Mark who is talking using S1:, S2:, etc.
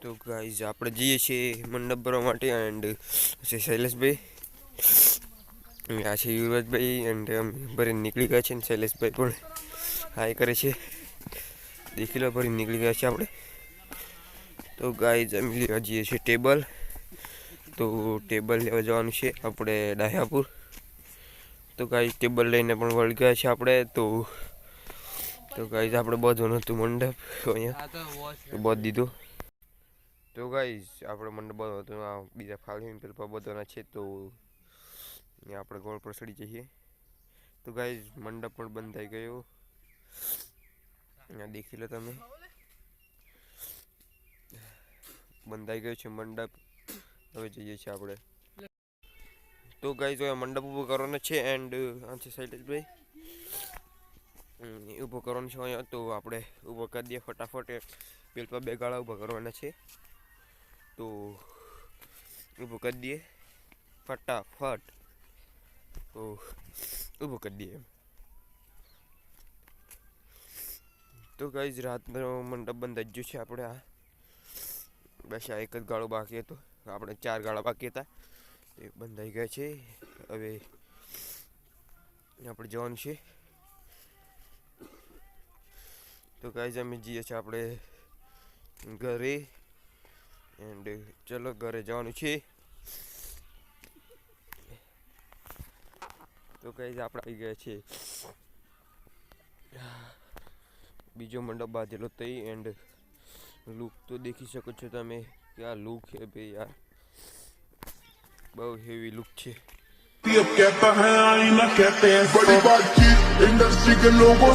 S1: તો ગાઈઝ આપણે જઈએ છીએ મંડપ ભરવા માટે એન્ડ છે શૈલેષભાઈ, આ છે યુવરાજભાઈ એન્ડ ભરીને નીકળી ગયા છે ને શૈલેષભાઈ પણ હાય કરે છે. દેખી લો ભરીને નીકળી ગયા છે આપણે. તો ગાઈઝ અમે લેવા જઈએ છીએ ટેબલ. તો ટેબલ લેવા જવાનું છે આપણે ડાયાપુર. તો ગાઈઝ ટેબલ લઈને પણ વળી ગયા છે આપણે. તો ગાઈઝ આપણે બધું હતું મંડપ અહીંયા બધું દીધું. તો ગાઈઝ આપણે મંડપ બધો હતું આ બીજા ફાળવીને પેલા બધાના છે. તો અહીંયા આપણે ગોળ પર ચડી જઈએ. તો ગાઈઝ મંડપ પણ બંધ થઈ ગયો. અહીંયા દેખી લો તમે, બંધાઈ ગયો છે મંડપ. હવે જઈએ છીએ આપણે. તો ગાઈઝ હવે મંડપ ઊભો કરવાનો છે એન્ડ આ છે શૈલેષભાઈ ઊભો કરવાનો છે અહીંયા. તો આપણે ઊભો કરી દઈએ ફટાફટ. પેલા બે ગાળા ઊભા કરવાના છે તો ઊભો કરી દઈએ ફટાફટ. તો ઊભો કરી દઈએ. તો ગાઈઝ રાતનો મંડપ બંધ જ ગયો છે આપણે. આ બસ આ એક જ ગાળો બાકી હતો. આપણે 4 ગાળા બાકી હતા એ બંધાઈ ગયા છે. હવે આપણે જવાનું છે. તો ગાઈઝ અમે જઈએ છીએ આપણે ઘરે એન્ડ ચલો ઘરે જવાનું છે. તો ગાઈઝ આપણે આવી ગયા છે બીજો મંડપ બાંધેલો થઈ એન્ડ લુક તો દેખી શકો છો તમે કે આ લુક છે ભાઈ યાર, બહુ હેવી લુક છે.
S2: कहता है आईना कहते हैं बड़ी बातचीत इंडस्ट्री के लोगों